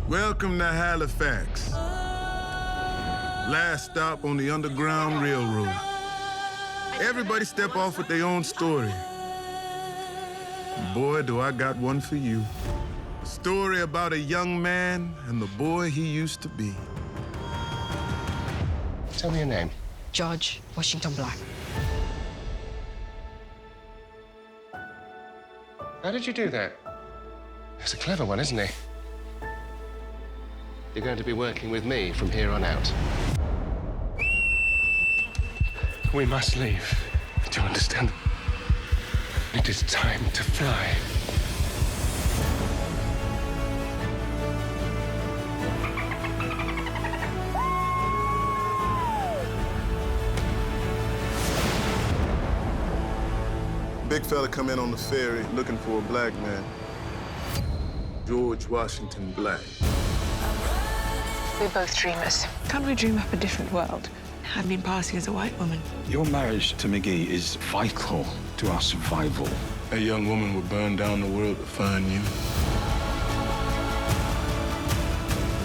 Welcome to Halifax. Last stop on the Underground Railroad. Everybody step off with their own story. Boy, do I got one for you. A story about a young man and the boy he used to be. Tell me your name. George Washington Black. How did you do that? He's a clever one, isn't he? You're going to be working with me from here on out. We must leave. Do you understand? It is time to fly. Big fella come in on the ferry looking for a black man. George Washington Black. We're both dreamers. Can't we dream up a different world? I've been passing as a white woman. Your marriage to McGee is vital to our survival. That young woman would burn down the world to find you.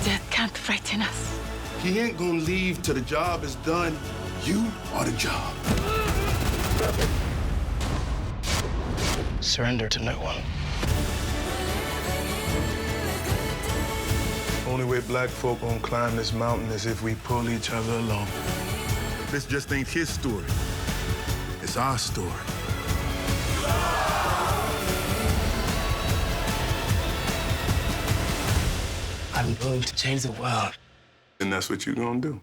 Death can't frighten us. He ain't gonna leave till the job is done. You are the job. Surrender to no one. Only way black folk gonna climb this mountain is if we pull each other along. This just ain't his story. It's our story. I'm going to change the world. And that's what you're gonna do.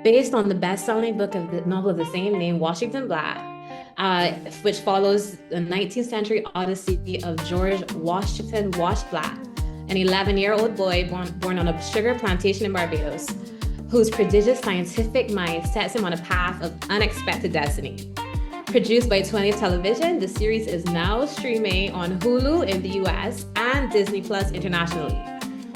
Based on the best-selling book of the novel of the same name, Washington Black, which follows the 19th century odyssey of George Washington Wash Black, an 11-year-old boy born on a sugar plantation in Barbados, whose prodigious scientific mind sets him on a path of unexpected destiny. Produced by 20th Television, the series is now streaming on Hulu in the US and Disney Plus internationally.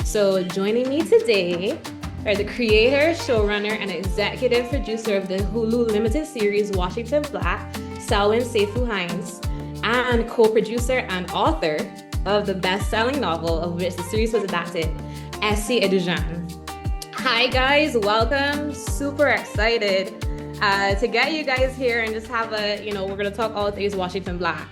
So joining me today are the creator, showrunner, and executive producer of the Hulu limited series Washington Black, Selwyn Seyfu Hinds, and co-producer and author of the best-selling novel of which the series was adapted, Esi Edugyan. Hi guys, welcome. Super excited to get you guys here and just have we're gonna talk all things Washington Black.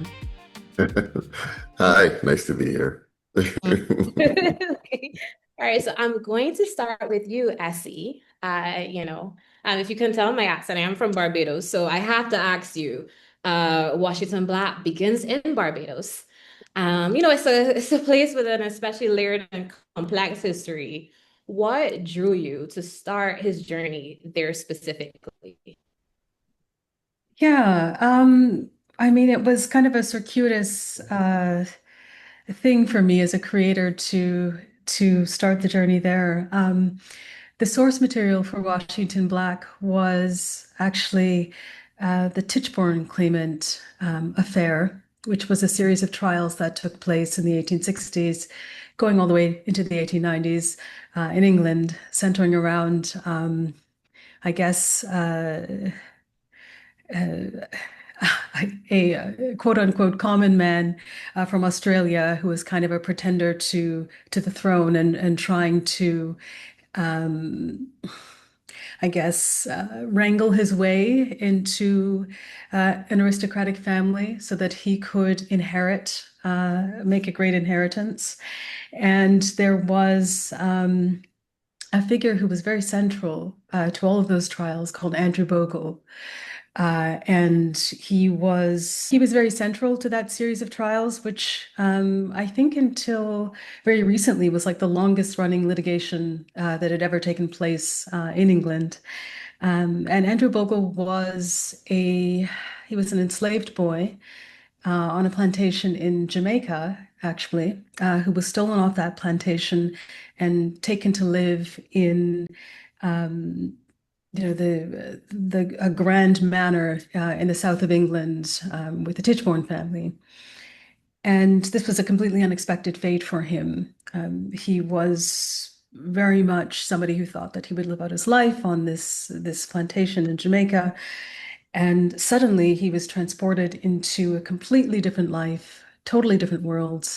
Hi, nice to be here. Okay. All right, so I'm going to start with you, Esi. If you can tell my accent, I am from Barbados, so I have to ask you, Washington Black begins in Barbados. It's a place with an especially layered and complex history. What drew you to start his journey there specifically? Yeah, it was kind of a circuitous thing for me as a creator to start the journey there. The source material for Washington Black was actually the Tichborne claimant affair, which was a series of trials that took place in the 1860s, going all the way into the 1890s in England, centering around, a quote unquote common man from Australia who was kind of a pretender to the throne and trying to, wrangle his way into an aristocratic family so that he could inherit, make a great inheritance. And there was a figure who was very central to all of those trials called Andrew Bogle. And he was very central to that series of trials, which I think until very recently was like the longest running litigation that had ever taken place in England. And Andrew Bogle was an enslaved boy on a plantation in Jamaica, actually, who was stolen off that plantation and taken to live in a grand manor in the south of England with the Tichborne family. And this was a completely unexpected fate for him. He was very much somebody who thought that he would live out his life on this plantation in Jamaica. And suddenly he was transported into a completely different life, totally different world.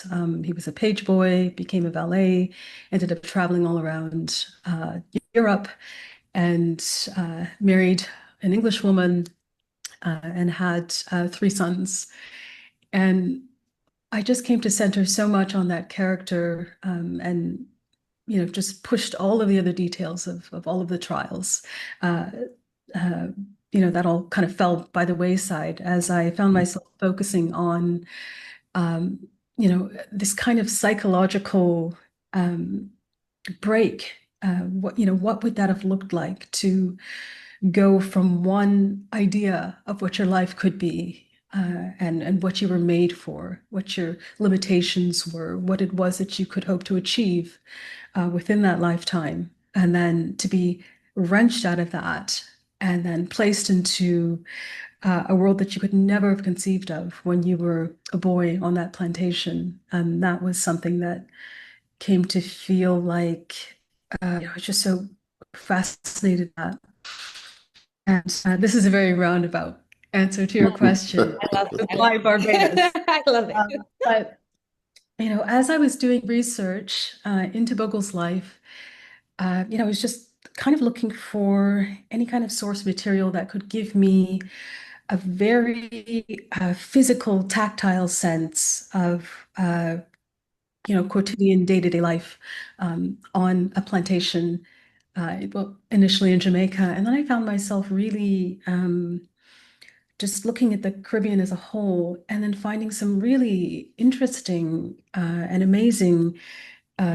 He was a page boy, became a valet, ended up traveling all around Europe, and married an English woman and had 3 sons. And I just came to center so much on that character, and just pushed all of the other details of all of the trials. Uh, uh, that all kind of fell by the wayside as I found myself focusing on, this kind of psychological break. What would that have looked like to go from one idea of what your life could be, and what you were made for, what your limitations were, what it was that you could hope to achieve within that lifetime, and then to be wrenched out of that and then placed into a world that you could never have conceived of when you were a boy on that plantation. And that was something that came to feel like, I was just so fascinated by that. And this is a very roundabout answer to your question. I love it. Why Barbados? I love it. But as I was doing research into Bogle's life, I was just kind of looking for any kind of source material that could give me a very physical, tactile sense of quotidian day-to-day life on a plantation, well, initially in Jamaica. And then I found myself really just looking at the Caribbean as a whole, and then finding some really interesting and amazing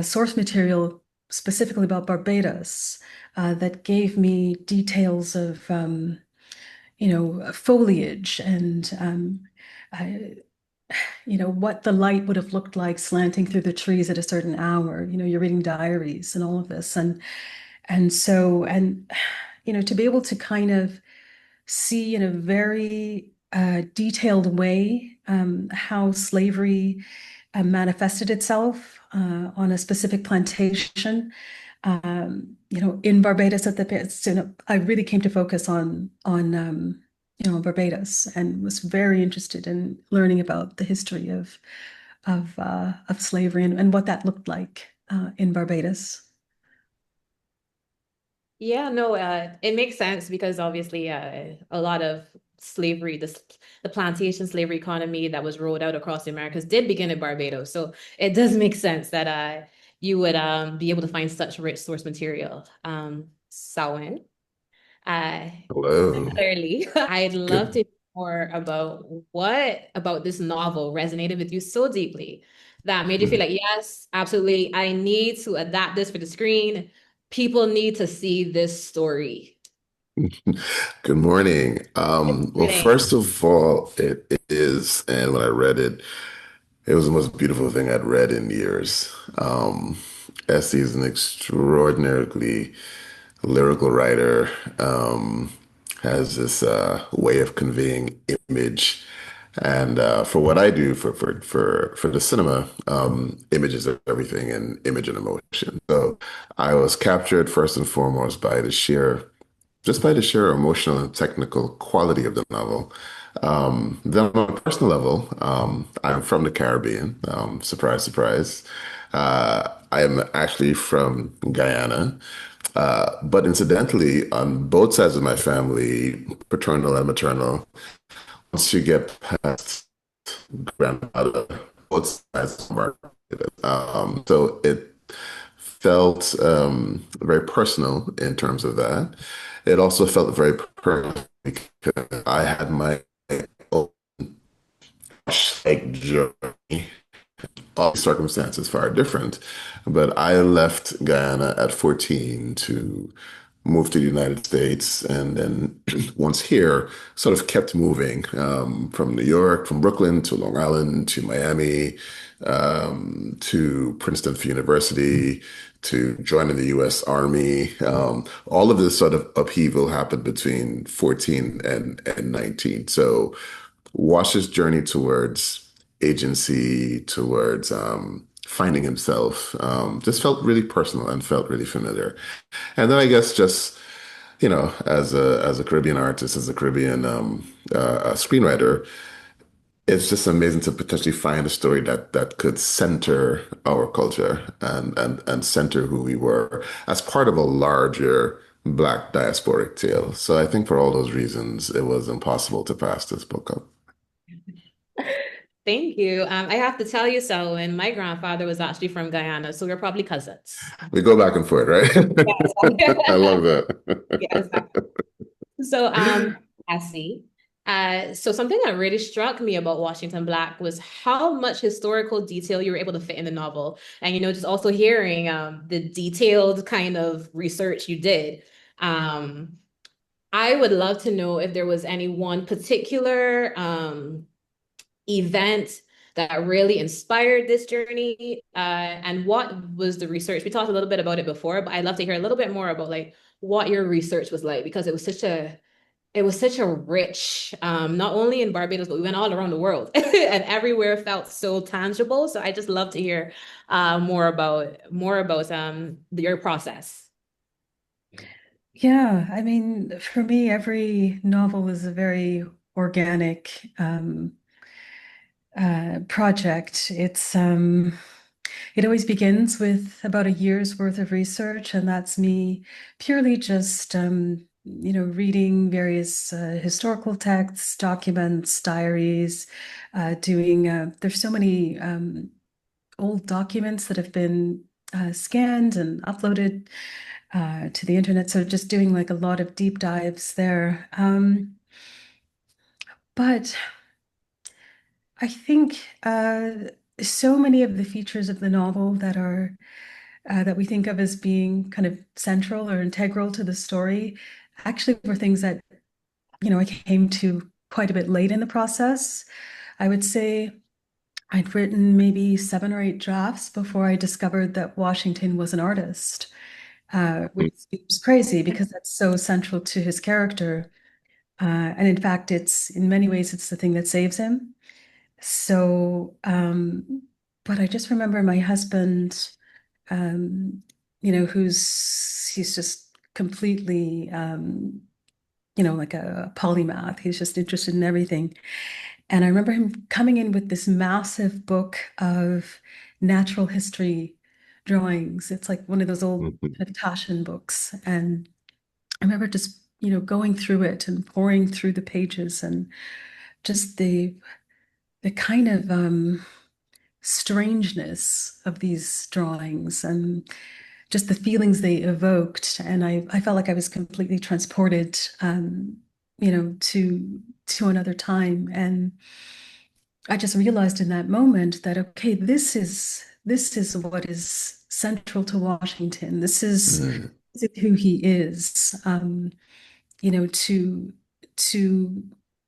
source material specifically about Barbados that gave me details of foliage and what the light would have looked like slanting through the trees at a certain hour. You're reading diaries and all of this, and to be able to kind of see in a very detailed way how slavery manifested itself on a specific plantation, in Barbados at I really came to focus on Barbados, and was very interested in learning about the history of slavery and what that looked like in Barbados. Yeah, no, it makes sense because obviously a lot of slavery, the plantation slavery economy that was rolled out across the Americas did begin in Barbados. So it does make sense that you would be able to find such rich source material. Selwyn, Hello. clearly, I'd love Good. to hear more about what about this novel resonated with you so deeply that made you feel like, yes, absolutely, I need to adapt this for the screen. People need to see this story. Good morning. Well, first of all, it is, and when I read it, it was the most beautiful thing I'd read in years. Esi is an extraordinarily lyrical writer, has this way of conveying image. And for what I do for the cinema, images are everything, and image and emotion. So I was captured first and foremost by the sheer emotional and technical quality of the novel. Then on a personal level, I'm from the Caribbean. Surprise, surprise. I am actually from Guyana. But incidentally, on both sides of my family, paternal and maternal, once you get past grandmother, both sides are so it felt very personal in terms of that. It also felt very personal because I had my own like journey. All circumstances far different, but I left Guyana at 14 to move to the United States, and then once here, sort of kept moving from New York, from Brooklyn to Long Island to Miami, to Princeton for university, to joining the U.S. Army. All of this sort of upheaval happened between 14 and 19. So Wash's journey towards agency towards finding himself just felt really personal and felt really familiar. And then I guess just, as a Caribbean artist, as a Caribbean a screenwriter, it's just amazing to potentially find a story that could center our culture and center who we were as part of a larger Black diasporic tale. So I think for all those reasons, it was impossible to pass this book up. Thank you. I have to tell you, Selwyn, my grandfather was actually from Guyana, so we're probably cousins. We go back and forth, right? I love that. Yes. So, Essie, so something that really struck me about Washington Black was how much historical detail you were able to fit in the novel. And, just also hearing the detailed kind of research you did. I would love to know if there was any one particular event that really inspired this journey, and what was the research? We talked a little bit about it before, but I'd love to hear a little bit more about like what your research was like, because it was such a rich, not only in Barbados, but we went all around the world and everywhere felt so tangible. So I just love to hear more about your process. Yeah, I mean, for me, every novel is a very organic project. It always begins with about a year's worth of research, and that's me purely just reading various historical texts, documents, diaries, there's so many old documents that have been scanned and uploaded to the internet. So just doing like a lot of deep dives there. But I think so many of the features of the novel that we think of as being kind of central or integral to the story actually were things that, I came to quite a bit late in the process. I would say I'd written maybe 7 or 8 drafts before I discovered that Washington was an artist, which seems crazy because that's so central to his character. And in fact, in many ways, it's the thing that saves him. So, but I just remember my husband, he's just completely, like a polymath. He's just interested in everything. And I remember him coming in with this massive book of natural history drawings. It's like one of those old Taschen books. And I remember just, going through it and pouring through the pages and just the kind of strangeness of these drawings and just the feelings they evoked. And I felt like I was completely transported, to another time. And I just realized in that moment that, okay, this is what is central to Washington. This is who he is. To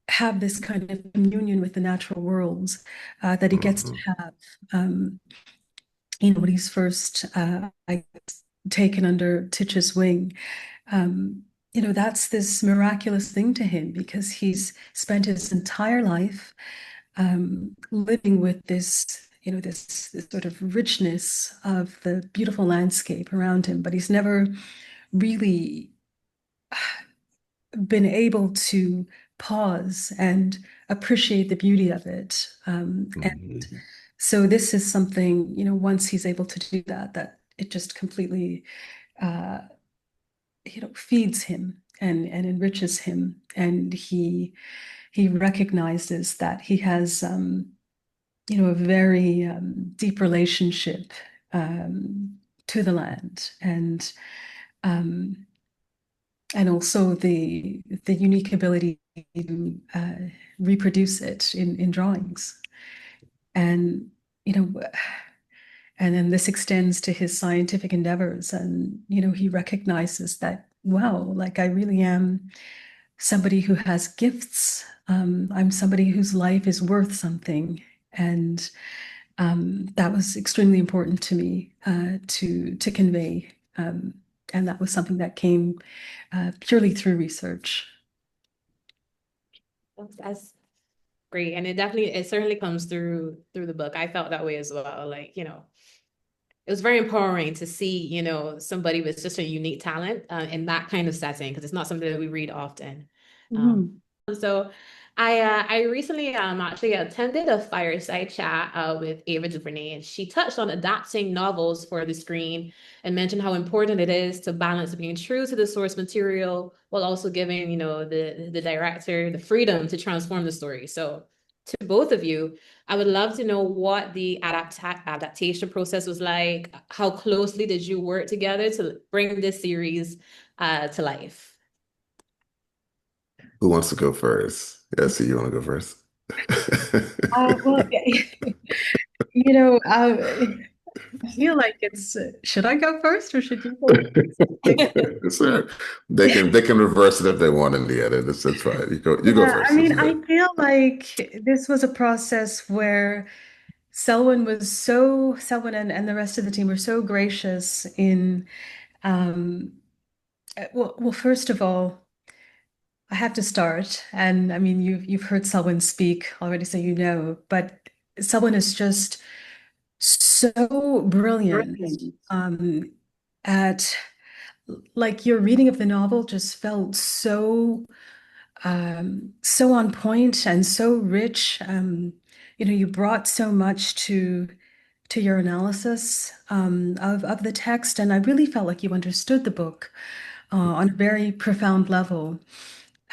have this kind of communion with the natural world that he gets to have. When he's first taken under Titch's wing, that's this miraculous thing to him because he's spent his entire life living with this, this sort of richness of the beautiful landscape around him, but he's never really been able to pause and appreciate the beauty of it. And so this is something, once he's able to do that it just completely, feeds him and enriches him. And he recognizes that he has, a very deep relationship to the land and also the unique ability to reproduce it in drawings. And, and then this extends to his scientific endeavors. And, he recognizes that, wow, like I really am somebody who has gifts. I'm somebody whose life is worth something. And that was extremely important to me to convey. And that was something that came purely through research. great. And it certainly comes through the book. I felt that way as well. Like, it was very empowering to see, somebody with such a unique talent in that kind of setting, because it's not something that we read often. Um, Mhm. so I recently actually attended a fireside chat with Ava DuVernay, and she touched on adapting novels for the screen and mentioned how important it is to balance being true to the source material while also giving, the director the freedom to transform the story. So to both of you, I would love to know what the adaptation process was like. How closely did you work together to bring this series to life? Who wants to go first? Esi, you want to go first? Well, you know, I feel like should I go first or should you go Sure. They can reverse it if they want in the edit. It's fine. You go Yeah, I first. It's mean, I good. feel like this was a process where Selwyn and the rest of the team were so gracious in, um, well, first of all, I have to start, and I mean, you've heard Selwyn speak already, so you know, but Selwyn is just so brilliant, Brilliant. at like your reading of the novel just felt so on point and so rich. You brought so much to your analysis of the text, and I really felt like you understood the book on a very profound level.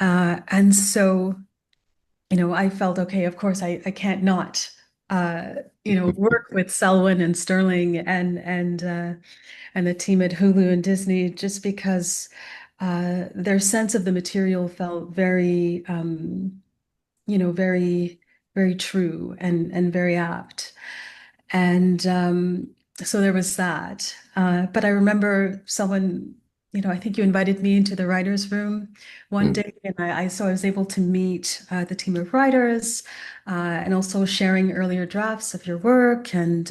And so, I felt, okay, of course, I can't not, work with Selwyn and Sterling and the team at Hulu and Disney, just because their sense of the material felt very, very, very true and very apt. And so there was that. But I remember someone, I think you invited me into the writer's room one Mm. day, and so I was able to meet the team of writers and also sharing earlier drafts of your work. And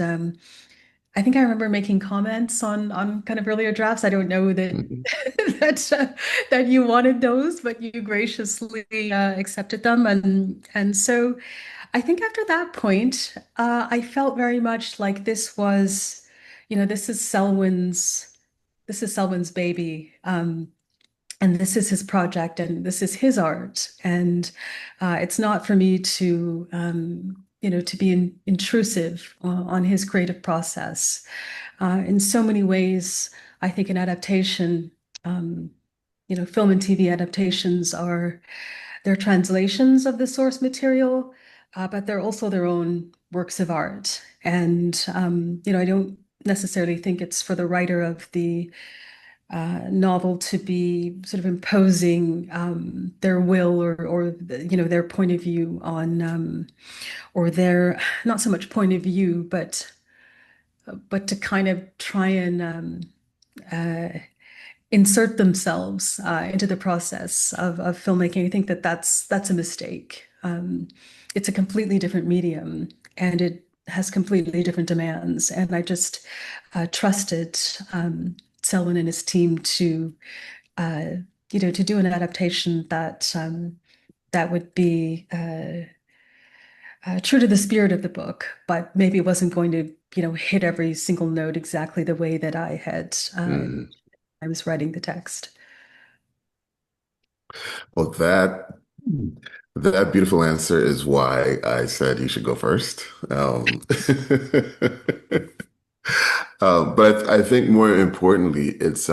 I think I remember making comments on kind of earlier drafts. I don't know that Mhm. that you wanted those, but you graciously accepted them, and so I think after that point, I felt very much like this was, this is Selwyn's baby, and this is his project, and this is his art, and it's not for me to, to be intrusive on his creative process. In so many ways, I think an adaptation, um, film and TV adaptations they're translations of the source material, but they're also their own works of art. And, I don't necessarily think it's for the writer of the novel to be sort of imposing their will or their point of view on, or their, not so much point of view, but to kind of try and uh, insert themselves into the process of filmmaking. I think that's a mistake. It's a completely different medium, and it has completely different demands. And I just trusted Selwyn and his team uh, to do an adaptation that would be true to the spirit of the book, but maybe it wasn't going to, hit every single note exactly the way that Mhm. I was writing the text. Well, that beautiful answer is why I said you should go first. But I think more importantly, it's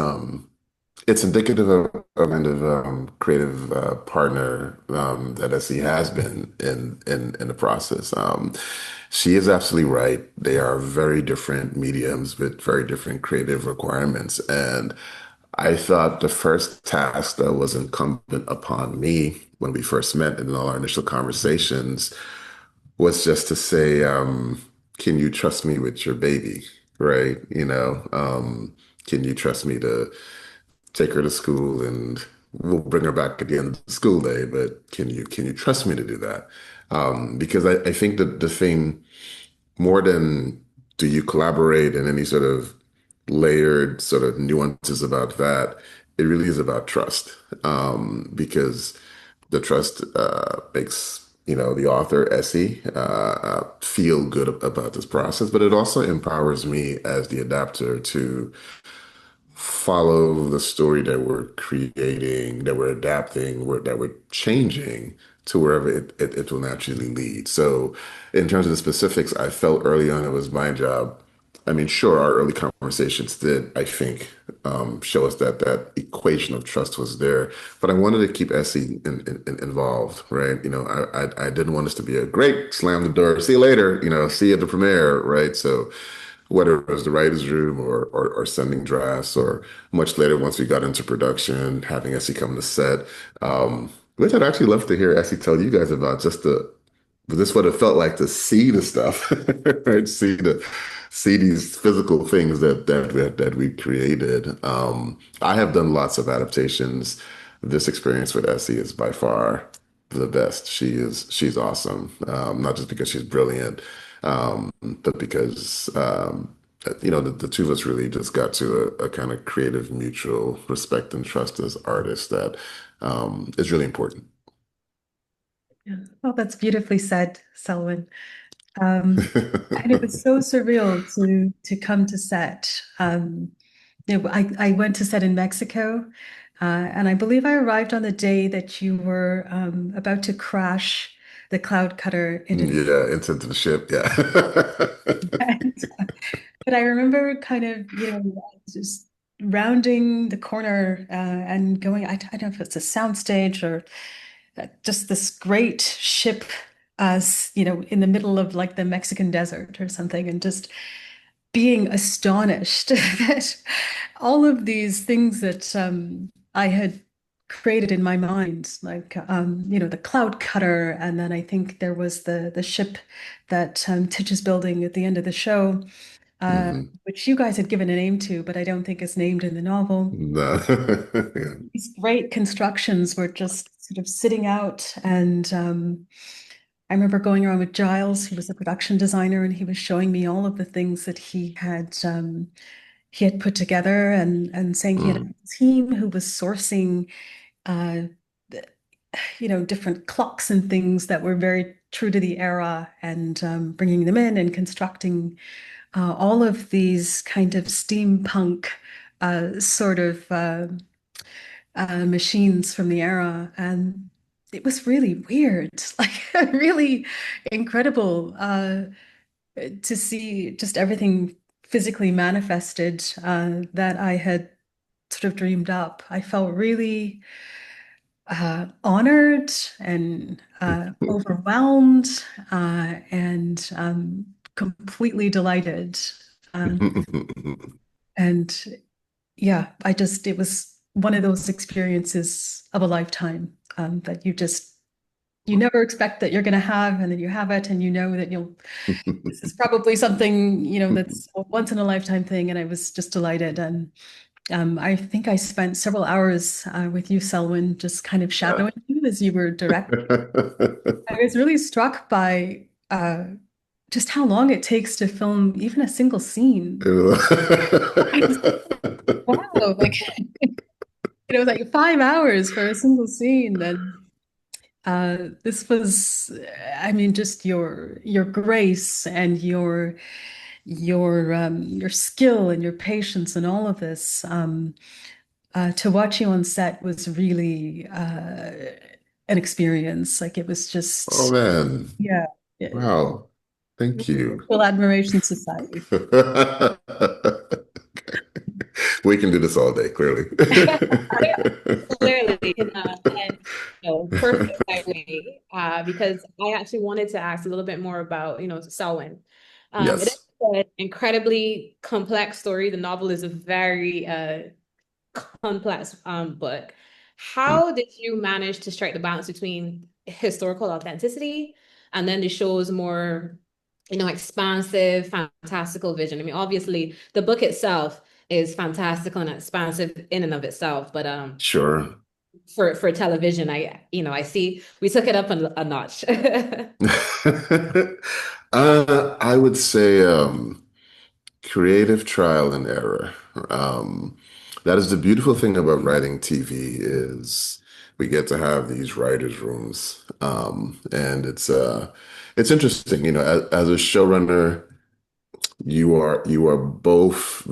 indicative of kind of creative partner that Essie has been in the process. She is absolutely right. They are very different mediums with very different creative requirements. And I thought the first task that was incumbent upon me when we first met in all our initial conversations was just to say, can you trust me with your baby? Right? Can you trust me to take her to school and we'll bring her back at the end of the school day, but can you trust me to do that? Because I think that the thing more than do you collaborate and any sort of layered sort of nuances about that, it really is about trust. Because the trust makes the author, Essie, feel good about this process, but it also empowers me as the adapter to follow the story that we're creating, that we're adapting, that we're changing to wherever it will naturally lead. So, in terms of the specifics, I felt early on it was my job. I mean, sure, our early conversations did, I think, show us that that equation of trust was there. But I wanted to keep Essie involved, right? I didn't want us to be a great slam the door, see you later, see you at the premiere, right? So whether it was the writer's room or sending drafts or much later once we got into production, having Essie come to set, which I'd actually love to hear Essie tell you guys about just but this what it felt like to see the stuff, right? See these physical things that we created. I have done lots of adaptations. This experience with Essie is by far the best. She's awesome. Not just because she's brilliant, but because the two of us really just got to a kind of creative mutual respect and trust as artists that is really important. Yeah. Oh, that's beautifully said, Selwyn. And it was so surreal to come to set. I went to set in Mexico, and I believe I arrived on the day that you were about to crash the cloud cutter into Yeah, into the ship. Yeah. but I remember kind of, just rounding the corner and going, I don't know if it's a soundstage or just this great ship, in the middle of like the Mexican desert or something, and just being astonished that all of these things that I had created in my mind, like the cloud cutter, and then I think there was the ship that Titch is building at the end of the show, Mhm. which you guys had given a name to, but I don't think is named in the novel. No. These great constructions were just sort of sitting out, and I remember going around with Giles, who was a production designer, and he was showing me all of the things that he had put together, and saying he had Mm. a team who was sourcing uh, different clocks and things that were very true to the era, and bringing them in and constructing all of these kind of steampunk sort of machines from the era. And it was really weird, like really incredible to see just everything physically manifested that I had sort of dreamed up. I felt really honored and overwhelmed and completely delighted. Um, and yeah, it was one of those experiences of a lifetime that you never expect that you're going to have, and then you have it, and you know that this is probably something, that's a once in a lifetime thing. And I was just delighted. And I think I spent several hours with you, Selwyn, just kind of shadowing you as you were directing. I was really struck by just how long it takes to film even a single scene. Wow, like it was like 5 hours for a single scene. And this was, I mean, just your grace and your skill and your patience and all of this. To watch you on set was really an experience. Like it was Oh just, man. yeah, yeah, Wow. Thank you. Mutual Admiration Society. We can do this all day, clearly. Clearly, and perfect segue, because I actually wanted to ask a little bit more about, Selwyn. It is Yes. an incredibly complex story. The novel is a very complex book. Mm. How did you manage to strike the balance between historical authenticity and then the show's more, expansive, fantastical vision? I mean, obviously, the book itself is fantastical and expansive in and of itself, but Sure. for television, I see we took it up a notch. I would say creative trial and error. That is the beautiful thing about writing TV is we get to have these writers' rooms, and it's interesting. As a showrunner, you are both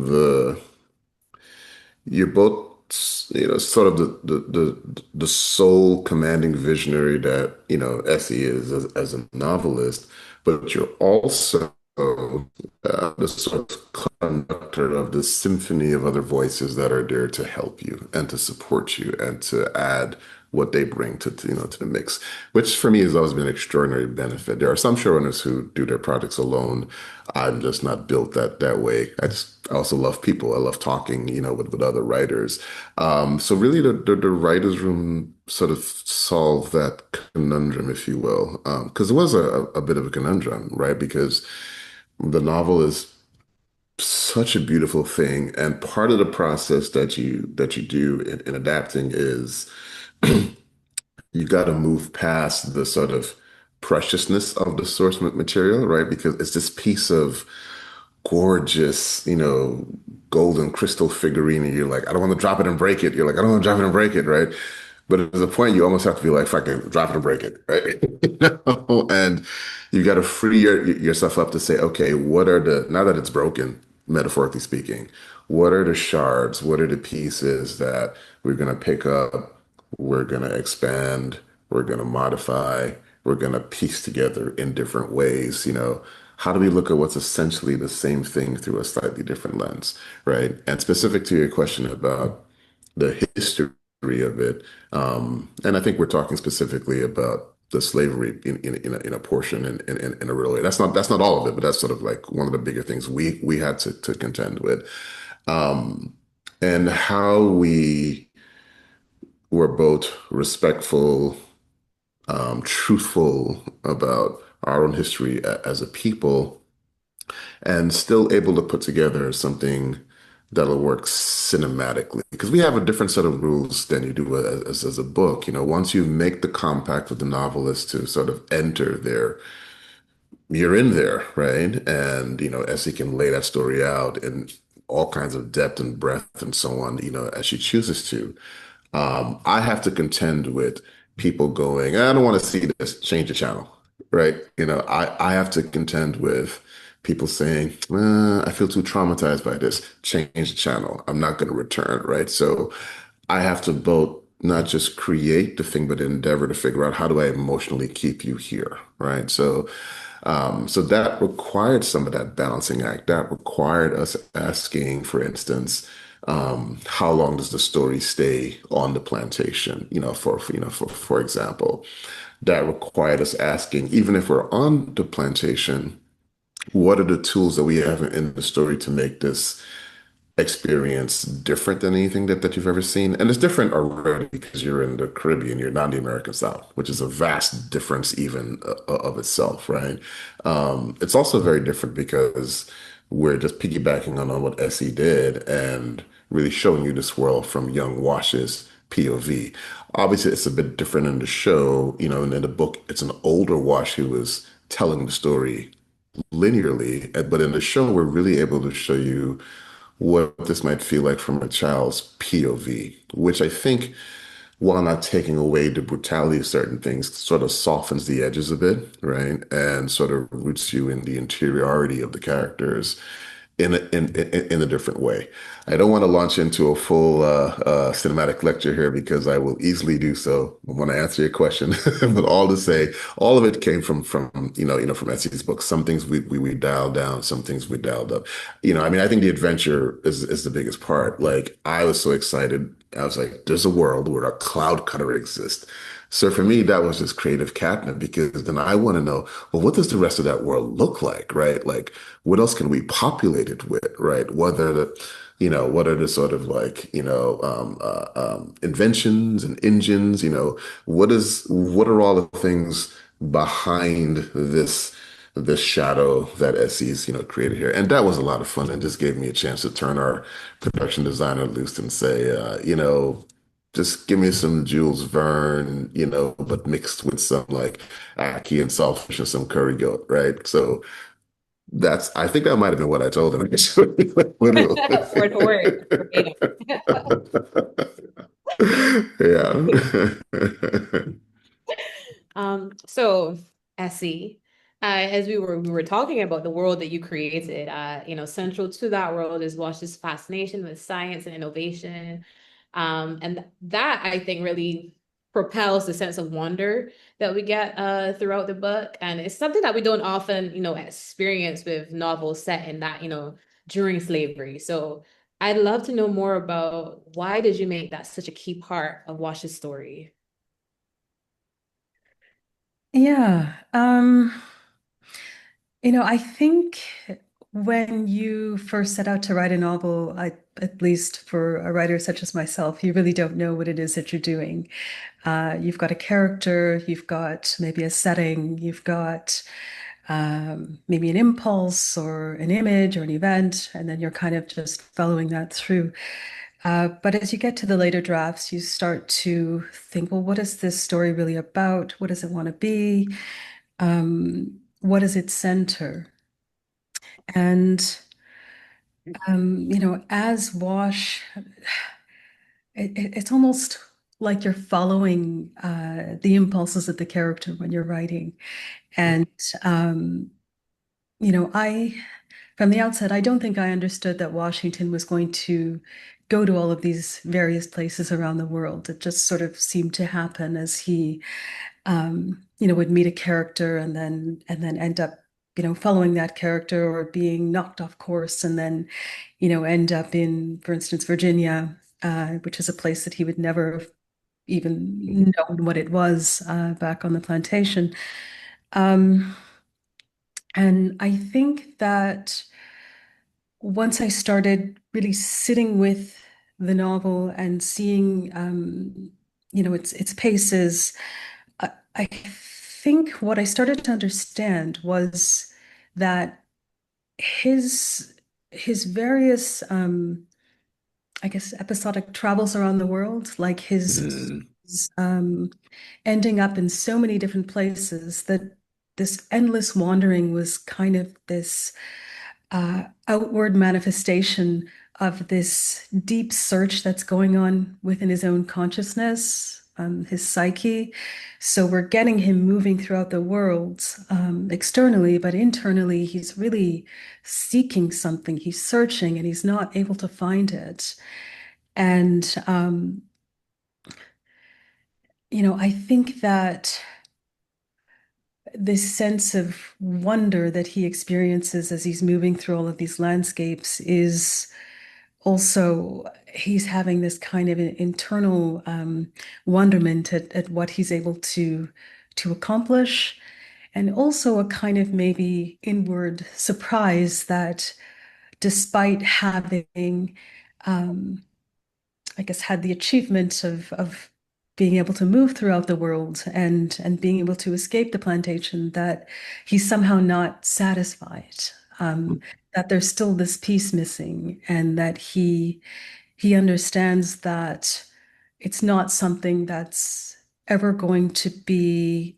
you're both sort of the sole commanding visionary that Essie is as a novelist, but you're also the sort of conductor of the symphony of other voices that are there to help you and to support you and to add what they bring to the mix, which for me has always been an extraordinary benefit. There are some showrunners who do their projects alone. I'm just not built that way. I also love people. I love talking, with other writers. So really, the writers' room sort of solved that conundrum, if you will, because it was a bit of a conundrum, right? Because the novel is such a beautiful thing, and part of the process that you do in adapting is you got to move past the sort of preciousness of the source material, right? Because it's this piece of gorgeous, golden crystal figurine, and you're like, I don't want to drop it and break it. You're like, I don't want to drop it and break it, right? But there's a point you almost have to be like, fucking drop it and break it, right? And you got to free yourself up to say, okay, now that it's broken, metaphorically speaking, what are the shards? What are the pieces that we're going to pick up? We're going to expand. We're going to modify. We're going to piece together in different ways. How do we look at what's essentially the same thing through a slightly different lens, right? And specific to your question about the history of it, and I think we're talking specifically about the slavery in a portion in a real way. That's not all of it, but that's sort of like one of the bigger things we had to contend with, and how we were both respectful, truthful about our own history as a people, and still able to put together something that'll work cinematically. Because we have a different set of rules than you do as a book. Once you make the compact with the novelist to sort of enter there, you're in there, right? And, Essie can lay that story out in all kinds of depth and breadth and so on, as she chooses to. I have to contend with people going, I don't want to see this, change the channel, right? I have to contend with people saying, I feel too traumatized by this, change the channel. I'm not going to return, right? So I have to both not just create the thing, but endeavor to figure out how do I emotionally keep you here, right? So that required some of that balancing act. That required us asking, for instance, how long does the story stay on the plantation? For example, that required us asking, even if we're on the plantation, what are the tools that we have in the story to make this experience different than anything that you've ever seen? And it's different already because you're in the Caribbean, you're not in the American South, which is a vast difference even of itself, right? It's also very different because we're just piggybacking on what Essie did and really showing you this world from young Wash's POV. Obviously, it's a bit different in the show, and in the book, it's an older Wash who was telling the story linearly, but in the show, we're really able to show you what this might feel like from a child's POV, which I think, while not taking away the brutality of certain things, sort of softens the edges a bit, right? And sort of roots you in the interiority of the characters in a different way. I don't want to launch into a full cinematic lecture here because I will easily do so when I answer your question. But all to say, all of it came from from Essie's book. Some things we dialed down, some things we dialed up. I think the adventure is the biggest part. Like, I was so excited. I was like, there's a world where a cloud cutter exists. So for me, that was just creative catnip, because then I want to know, well, what does the rest of that world look like, right? Like, what else can we populate it with, right? What are the sort of like, inventions and engines, what are all the things behind this shadow that Essie's, created here. And that was a lot of fun, and just gave me a chance to turn our production designer loose and say, just give me some Jules Verne, but mixed with some like ackee and saltfish and some curry goat, right? So I think that might have been what I told him. Word for word. Yeah. So Essie, as we were talking about the world that you created, central to that world is Wash's fascination with science and innovation. And that I think really propels the sense of wonder that we get throughout the book. And it's something that we don't often, experience with novels set in that, during slavery. So I'd love to know more about why did you make that such a key part of Wash's story? Yeah. I think when you first set out to write a novel, at least for a writer such as myself, you really don't know what it is that you're doing. You've got a character, you've got maybe a setting, you've got maybe an impulse or an image or an event, and then you're kind of just following that through. But as you get to the later drafts, you start to think, well, what is this story really about? What does it want to be? What does it center? And as Wash, it's almost like you're following the impulses of the character when you're writing. And I from the outset, I don't think I understood that Washington was going to go to all of these various places around the world. It just sort of seemed to happen as he would meet a character and then end up, following that character or being knocked off course and then, end up in, for instance, Virginia, which is a place that he would never have even known what it was back on the plantation. Um, and I think that once I started really sitting with the novel and seeing, its paces, I think what I started to understand was that his various, I guess, episodic travels around the world, like his ending up in so many different places, that this endless wandering was kind of this outward manifestation of this deep search that's going on within his own consciousness, his psyche. So we're getting him moving throughout the world externally, but internally, he's really seeking something. He's searching and he's not able to find it. And, I think that this sense of wonder that he experiences as he's moving through all of these landscapes is also, he's having this kind of an internal wonderment at what he's able to accomplish, and also a kind of maybe inward surprise that despite having I guess, had the achievement of being able to move throughout the world and being able to escape the plantation, that he's somehow not satisfied, that there's still this piece missing, and that he understands that it's not something that's ever going to be,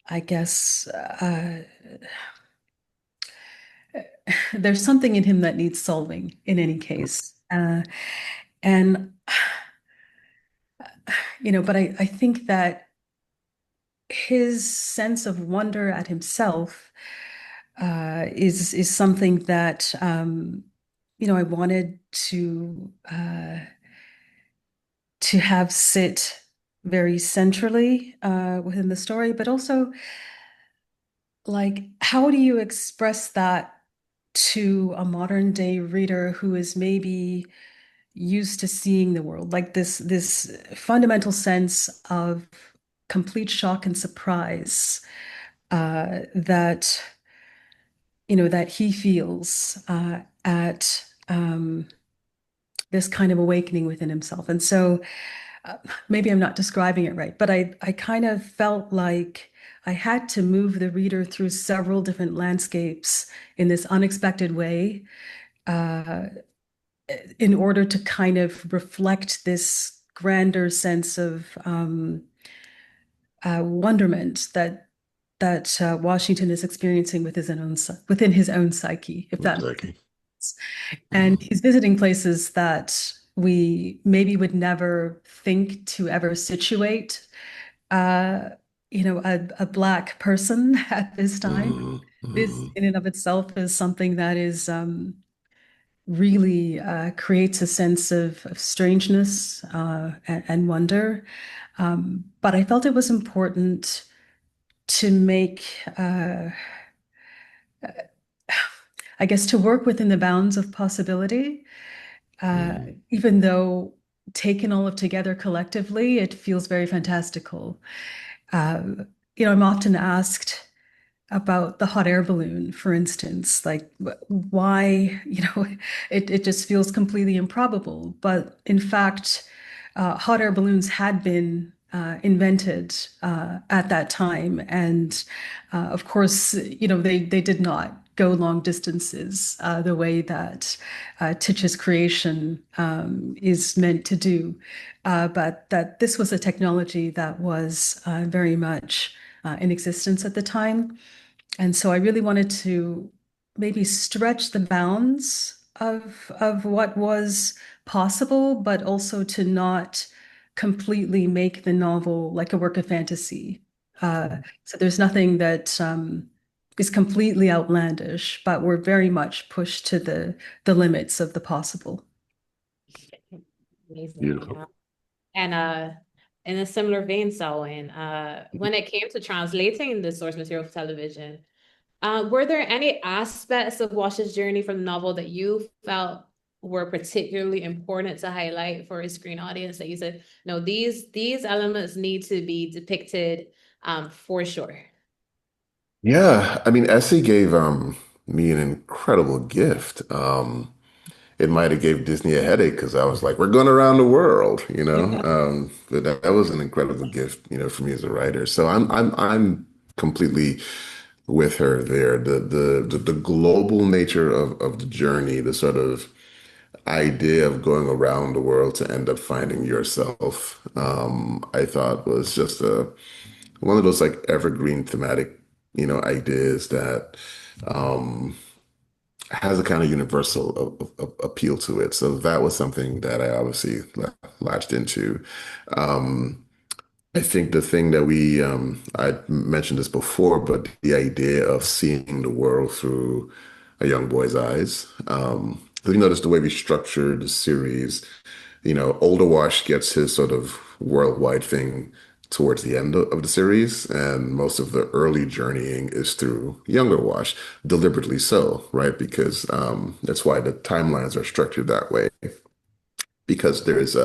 I guess, there's something in him that needs solving in any case. And but I think that his sense of wonder at himself is something that I wanted to have sit very centrally within the story, but also, like, how do you express that to a modern day reader who is maybe used to seeing the world, like this fundamental sense of complete shock and surprise that that he feels at this kind of awakening within himself. And so maybe I'm not describing it right, but I kind of felt like I had to move the reader through several different landscapes in this unexpected way, in order to kind of reflect this grander sense of wonderment that Washington is experiencing within his own psyche, if that makes sense. And he's visiting places that we maybe would never think to ever situate, uh, a Black person at this time. This Mhm. in and of itself is something that is really creates a sense of strangeness and wonder. But I felt it was important to make, I guess, to work within the bounds of possibility, uh, Mhm. even though taken all of together collectively, it feels very fantastical. Um, I'm often asked about the hot air balloon, for instance, like why, it just feels completely improbable. But in fact, hot air balloons had been invented at that time. And of course, they did not go long distances the way that Titch's creation is meant to do. But that this was a technology that was very much in existence at the time. And so I really wanted to maybe stretch the bounds of what was possible, but also to not completely make the novel like a work of fantasy. So there's nothing that is completely outlandish, but we're very much pushed to the limits of the possible. Amazing. Beautiful. And in a similar vein, Selwyn, when it came to translating the source material for television, were there any aspects of Wash's journey from the novel that you felt were particularly important to highlight for a screen audience that you said, no, these elements need to be depicted for sure? Yeah, I mean, Essie gave me an incredible gift. It might have gave Disney a headache because I was like, "We're going around the world," you know. But that was an incredible gift, for me as a writer. So I'm completely with her there. The global nature of the journey, the sort of idea of going around the world to end up finding yourself, I thought was just one of those like evergreen thematic, ideas that has a kind of universal appeal to it. So that was something that I obviously latched into. Um, I think the thing that I mentioned this before, but the idea of seeing the world through a young boy's eyes. 'Cause you notice the way we structured the series, Older Wash gets his sort of worldwide thing towards the end of the series, and most of the early journeying is through Younger Wash, deliberately so, right? Because that's why the timelines are structured that way. Because there's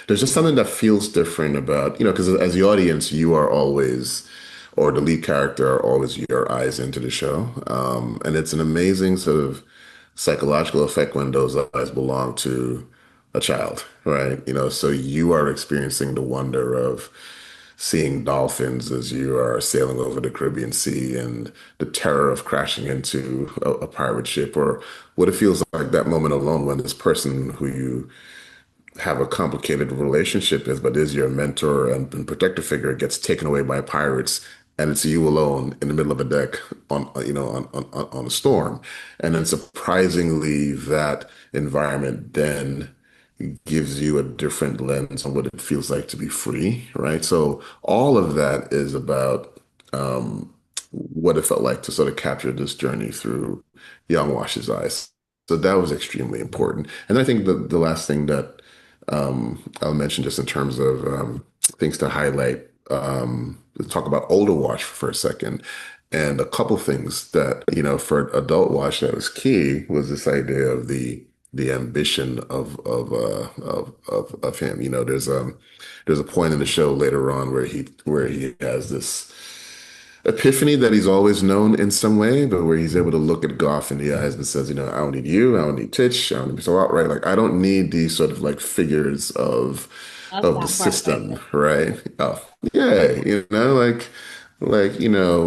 just something that feels different about, because as the audience, you are always, or the lead character are always your eyes into the show. And it's an amazing sort of psychological effect when those eyes belong to a child, right? So you are experiencing the wonder of seeing dolphins as you are sailing over the Caribbean Sea and the terror of crashing into a pirate ship, or what it feels like that moment alone when this person who you have a complicated relationship with, but is your mentor and protector figure, gets taken away by pirates, and it's you alone in the middle of a deck on a storm. And then surprisingly, that environment then gives you a different lens on what it feels like to be free, right? So all of that is about what it felt like to sort of capture this journey through young Wash's eyes. So that was extremely important. And I think the last thing that I'll mention, just in terms of things to highlight, let's talk about older Wash for a second. And a couple things that, for adult Wash that was key was this idea of the ambition of him. There's a point in the show later on where he has this epiphany that he's always known in some way, but where he's able to look at Goff in the eyes and says, I don't need you, I don't need Titch, I don't need so outright. Like, I don't need these sort of like figures Love of the that part right system, there. right? Oh, yeah,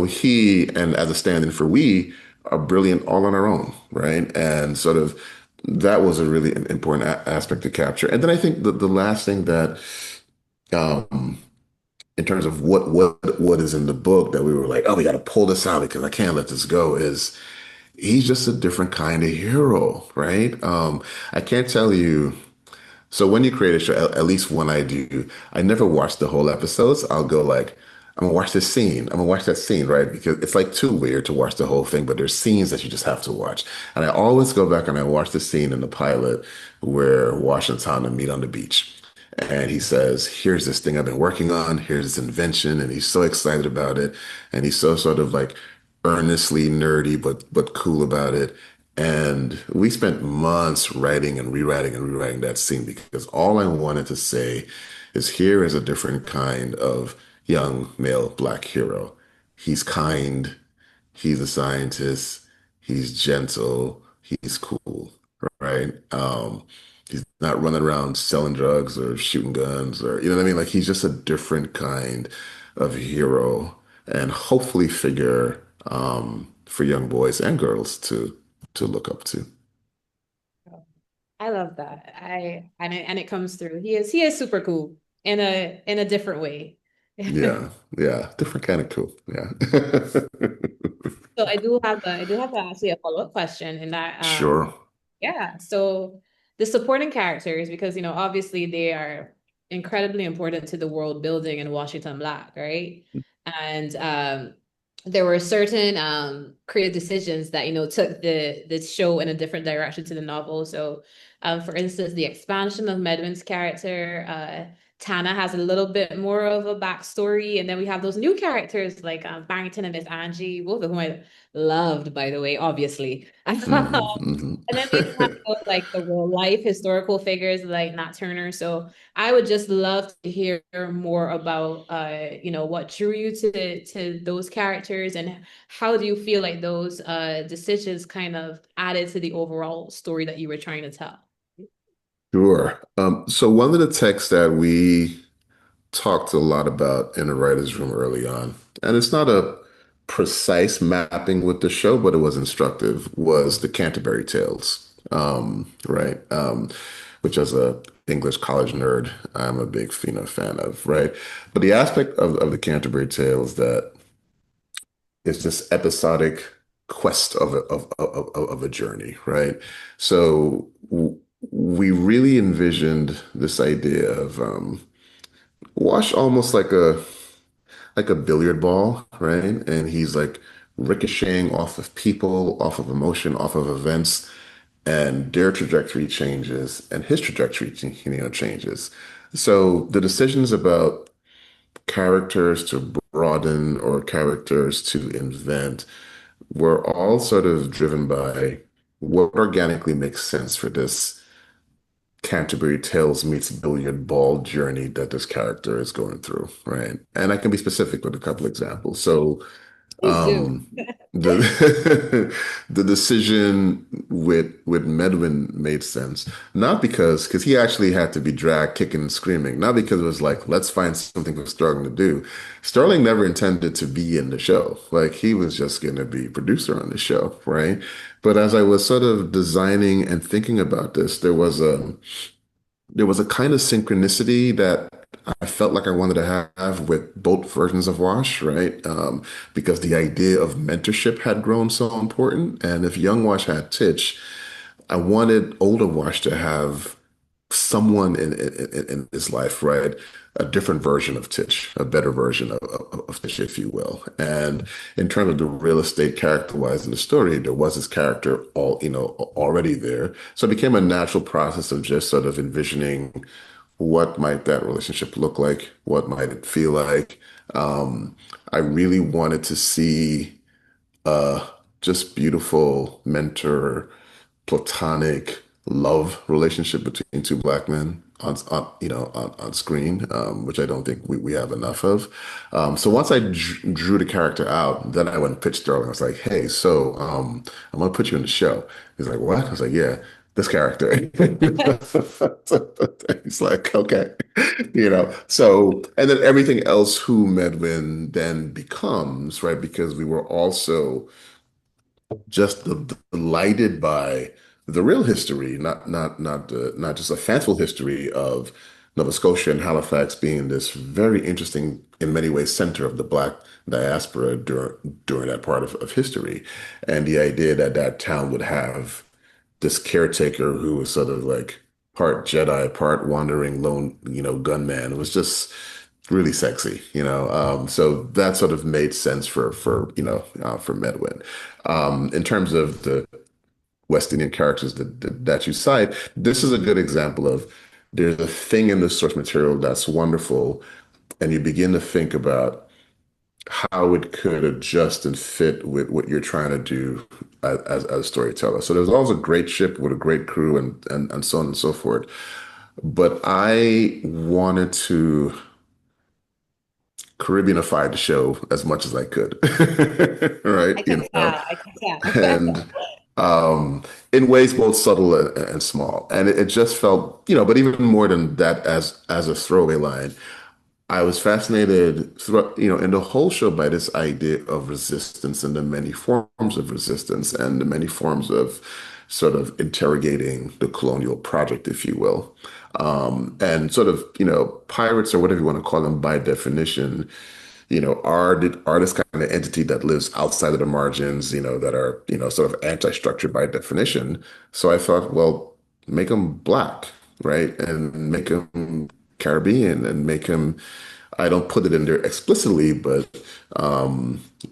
he and as a stand-in for we are brilliant all on our own, right? And sort of that was a really important aspect to capture. And then I think the last thing that um in terms of what is in the book that we were like, oh, we got to pull this out because I can't let this go, is he's just a different kind of hero, right? I can't tell you So when you create a show, at least when I do, I never watch the whole episodes. I'll go like, I'm gonna watch this scene. I'm gonna watch that scene, right? Because it's like too weird to watch the whole thing, but there's scenes that you just have to watch. And I always go back and I watch the scene in the pilot where Washington and meet on the beach. And he says, here's this thing I've been working on, here's this invention, and he's so excited about it. And he's so sort of like earnestly nerdy but cool about it. And we spent months writing and rewriting that scene because all I wanted to say is here is a different kind of young male black hero. He's kind, he's a scientist, he's gentle, he's cool, right? He's not running around selling drugs or shooting guns or you know what I mean? Like he's just a different kind of hero and hopefully figure for young boys and girls to look up to. I love that. And it comes through. He is super cool in a different way. Yeah, yeah, different kind of cool. Yeah. So I do have actually a follow-up question in that Sure. yeah, so the supporting characters, because obviously they are incredibly important to the world building in Washington Black, right? And there were certain creative decisions that took the show in a different direction to the novel. So for instance, the expansion of Medwin's character, Tana has a little bit more of a backstory, and then we have those new characters like Barrington and Miss Angie, both of whom I loved, by the way, obviously. Hmm hmm And then we have like the real life historical figures like Nat Turner. So I would just love to hear more about what drew you to those characters, and how do you feel like those decisions kind of added to the overall story that you were trying to tell? Sure. So one of the texts that we talked a lot about in the writer's room early on, and it's not a precise mapping with the show, but it was instructive, was the Canterbury Tales, right? Which as a English college nerd, I'm a big fan of, right? But the aspect of the Canterbury Tales that is this episodic quest of a journey, right? So we really envisioned this idea of Wash almost like a billiard ball, right? And he's like ricocheting off of people, off of emotion, off of events, and their trajectory changes, and his trajectory, changes. So the decisions about characters to broaden or characters to invent were all sort of driven by what organically makes sense for this Canterbury Tales meets billiard ball journey that this character is going through, right? And I can be specific with a couple examples. So Please do. the the decision with Medwin made sense, not because he actually had to be dragged kicking and screaming, not because it was like, let's find something for Sterling to do. Sterling never intended to be in the show. Like he was just gonna be producer on the show, right? But as I was sort of designing and thinking about this, there was a kind of synchronicity that I felt like I wanted to have with both versions of Wash, right? Because the idea of mentorship had grown so important. And if young Wash had Titch, I wanted older Wash to have someone in his life, right? A different version of Titch, a better version of Titch, if you will. And in terms of the real estate character-wise in the story, there was this character already there. So it became a natural process of just sort of envisioning what might that relationship look like? What might it feel like? I really wanted to see uh, just beautiful mentor, platonic love relationship between two black men on screen, which I don't think we have enough of. So once I drew the character out, then I went and pitched Sterling. I was like, hey, so I'm gonna put you in the show. He's like, what? I was like, yeah, this character. He's like, okay, So, and then everything else who Medwin then becomes, right? Because we were also just delighted by the real history, not just a fanciful history of Nova Scotia and Halifax being this very interesting, in many ways, center of the Black diaspora during that part of history, and the idea that that town would have this caretaker who was sort of like part Jedi, part wandering lone, gunman. It was just really sexy, So that sort of made sense for Medwin. In terms of the West Indian characters that you cite, this is a good example of there's a thing in the source material that's wonderful, and you begin to think about how it could adjust and fit with what you're trying to do as a storyteller. So there's always a great ship with a great crew and so on and so forth. But I wanted to Caribbeanify the show as much as I could, right? I can tell. I can tell. And in ways both subtle and small. And it just felt, but even more than that, as a throwaway line, I was fascinated throughout, in the whole show by this idea of resistance and the many forms of resistance and the many forms of sort of interrogating the colonial project, if you will. And sort of, pirates or whatever you want to call them by definition, are this kind of entity that lives outside of the margins, that are, sort of anti-structure by definition. So I thought, well, make them black, right? And make them Caribbean and make them, I don't put it in there explicitly, but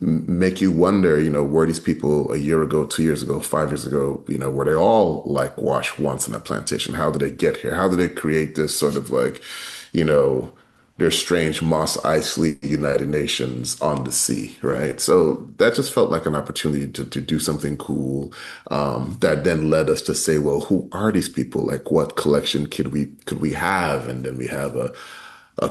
make you wonder, were these people a year ago, 2 years ago, 5 years ago, were they all like washed once in a plantation? How did they get here? How did they create this sort of like, their strange Moss Isley United Nations on the sea, right? So that just felt like an opportunity to do something cool that then led us to say, well, who are these people? Like, what collection could we have? And then we have a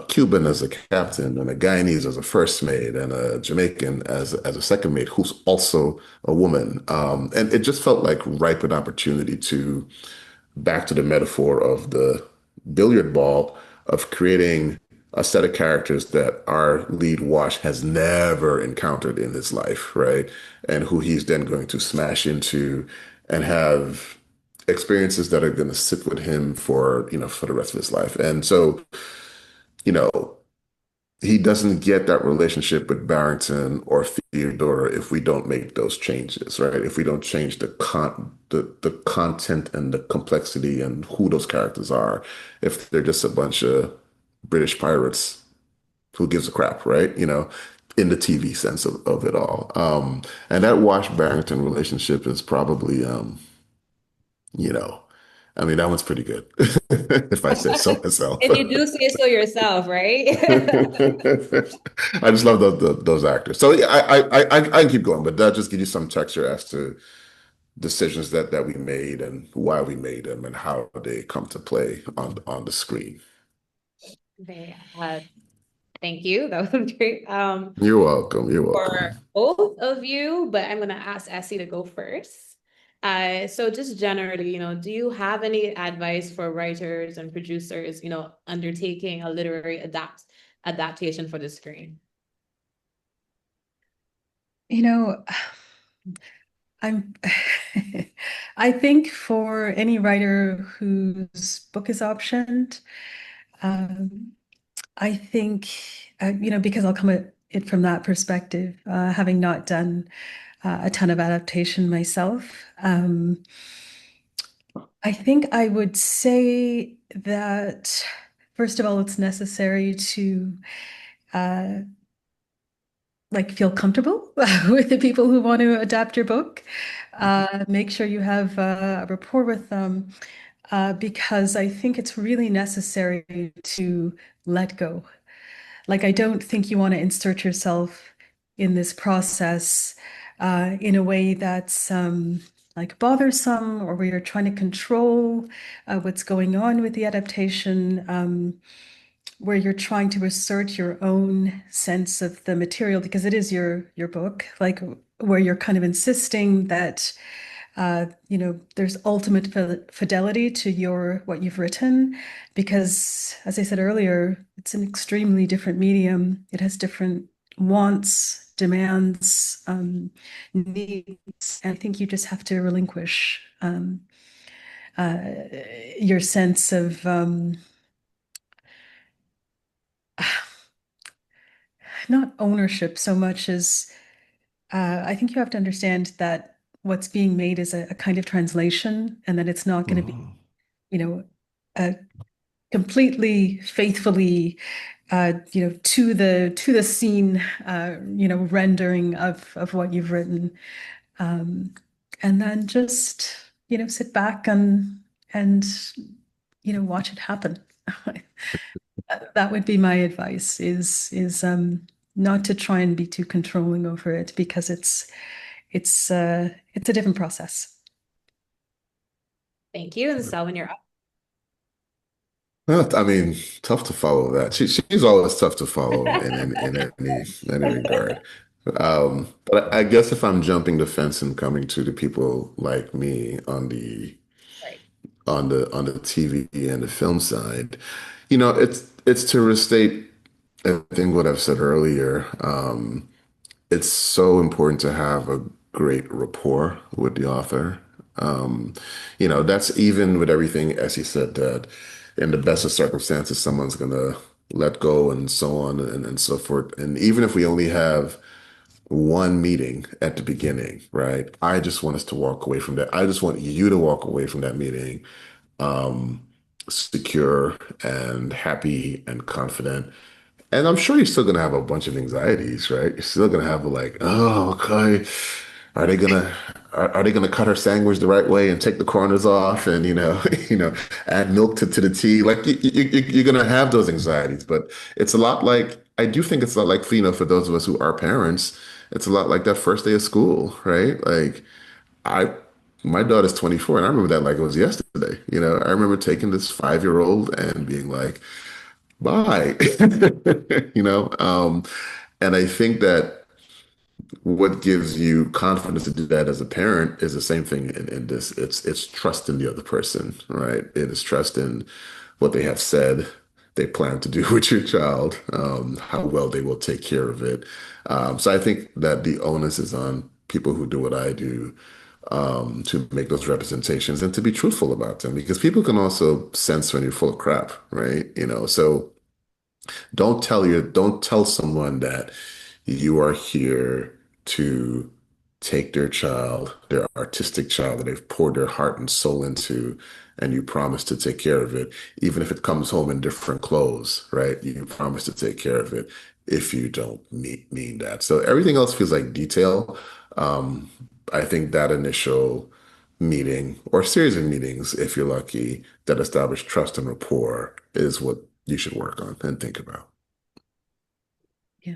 Cuban as a captain, and a Guyanese as a first mate, and a Jamaican as a second mate, who's also a woman. And it just felt like ripe an opportunity to, back to the metaphor of the billiard ball, of creating a set of characters that our lead Wash has never encountered in his life, right? And who he's then going to smash into and have experiences that are going to sit with him for the rest of his life. And so, you know, he doesn't get that relationship with Barrington or Theodora if we don't make those changes, right? If we don't change the content and the complexity and who those characters are, if they're just a bunch of British pirates, who gives a crap, right? In the TV sense of it all. And that Wash Barrington relationship is probably, you know, I mean, that one's pretty good, if I say so myself. If you do say so yourself, right? I just love those actors. So yeah, I can keep going, but that just gives you some texture as to decisions that we made and why we made them and how they come to play on the screen. Okay, thank you. That was great. You're welcome. You're For welcome. both of you, but I'm gonna ask Esi to go first. So just generally, do you have any advice for writers and producers, undertaking a literary adaptation for the screen? I'm I think for any writer whose book is optioned, I think, because I'll come at it from that perspective, having not done a ton of adaptation myself. I think I would say that, first of all, it's necessary to feel comfortable with the people who want to adapt your book. Make sure you have a rapport with them, because I think it's really necessary to let go. Like, I don't think you want to insert yourself in this process in a way that's bothersome, or where you're trying to control what's going on with the adaptation, where you're trying to assert your own sense of the material, because it is your book, like where you're kind of insisting that there's ultimate fidelity to what you've written, because, as I said earlier, it's an extremely different medium. It has different wants, demands, needs, and I think you just have to relinquish your sense of not ownership so much as I think you have to understand that what's being made is a kind of translation, and that it's not going to be, completely faithfully, to the scene, rendering of what you've written, and then just sit back and watch it happen. That would be my advice: is not to try and be too controlling over it, because it's a different process. Thank you. And Selwyn, you're up. Well, I mean, tough to follow that. She's always tough to follow in any regard. But I guess if I'm jumping the fence and coming to the people like me on the Right. TV and the film side, it's to restate, I think, what I've said earlier. It's so important to have a great rapport with the author. That's even with everything, as he said, that in the best of circumstances, someone's gonna let go and so on and so forth. And even if we only have one meeting at the beginning, right? I just want us to walk away from that. I just want you to walk away from that meeting secure and happy and confident. And I'm sure you're still gonna have a bunch of anxieties, right? You're still gonna have like, oh, okay, are they gonna are they gonna cut her sandwich the right way and take the corners off and add milk to the tea? Like you're gonna have those anxieties, but it's a lot like I do think it's a lot like for those of us who are parents, it's a lot like that first day of school, right? Like I my daughter's 24 and I remember that like it was yesterday. I remember taking this 5-year old and being like, bye. you know um and I think that what gives you confidence to do that as a parent is the same thing in this. It's trust in the other person, right? It is trust in what they have said they plan to do with your child, how well they will take care of it. So I think that the onus is on people who do what I do, to make those representations and to be truthful about them, because people can also sense when you're full of crap, right? So don't tell someone that you are here to take their child, their artistic child that they've poured their heart and soul into, and you promise to take care of it, even if it comes home in different clothes, right? You promise to take care of it if you don't mean that. So everything else feels like detail. Um, I think that initial meeting or series of meetings, if you're lucky, that establish trust and rapport is what you should work on and think about. Yeah.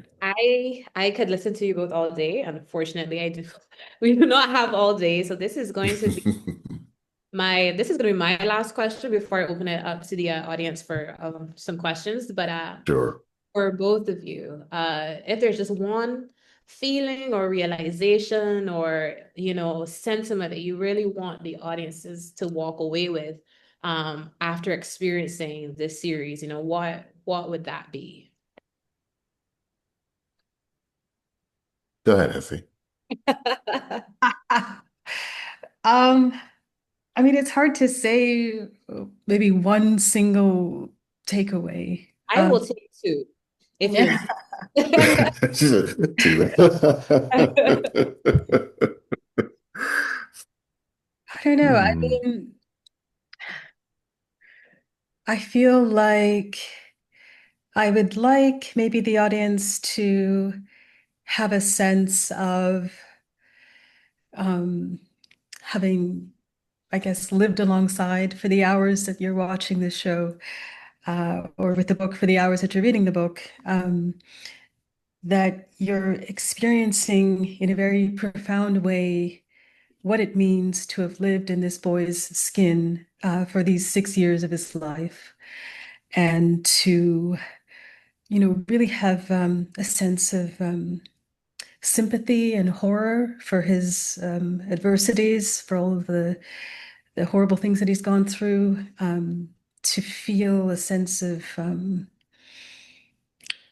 I could listen to you both all day. Unfortunately, I do. We do not have all day, so this is going to be my last question before I open it up to the audience for some questions. But Sure. for both of you, if there's just one feeling or realization or sentiment that you really want the audiences to walk away with after experiencing this series, what would that be? Go ahead, Effie. Um, I mean, it's hard to say maybe one single takeaway. I will take two if you Yeah. She said, "Too." I don't know. I Hmm. mean, I feel like I would like maybe the audience to have a sense of um, having, I guess, lived alongside for the hours that you're watching this show, or with the book for the hours that you're reading the book, that you're experiencing in a very profound way what it means to have lived in this boy's skin for these 6 years of his life, and to, really have a sense of sympathy and horror for his adversities, for all of the horrible things that he's gone through, to feel a sense of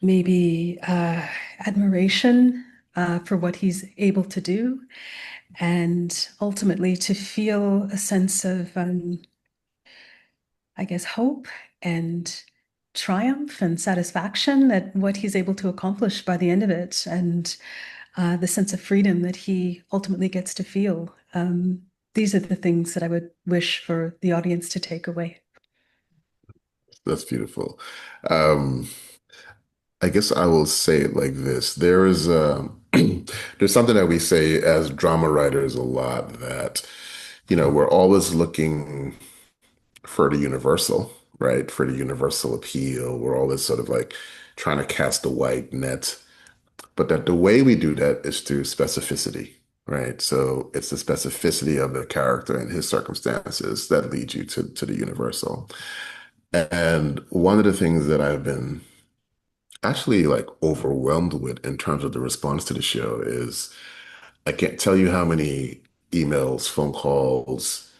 maybe admiration for what he's able to do, and ultimately to feel a sense of, I guess, hope and triumph and satisfaction at what he's able to accomplish by the end of it, and the sense of freedom that he ultimately gets to feel. These are the things that I would wish for the audience to take away. That's beautiful. Um, I guess I will say it like this. There's something that we say as drama writers a lot that, we're always looking for the universal, right? For the universal appeal. We're always sort of like trying to cast a wide net, but that the way we do that is through specificity, right? So it's the specificity of the character and his circumstances that lead you to the universal. And one of the things that I've been actually like overwhelmed with in terms of the response to the show is I can't tell you how many emails, phone calls,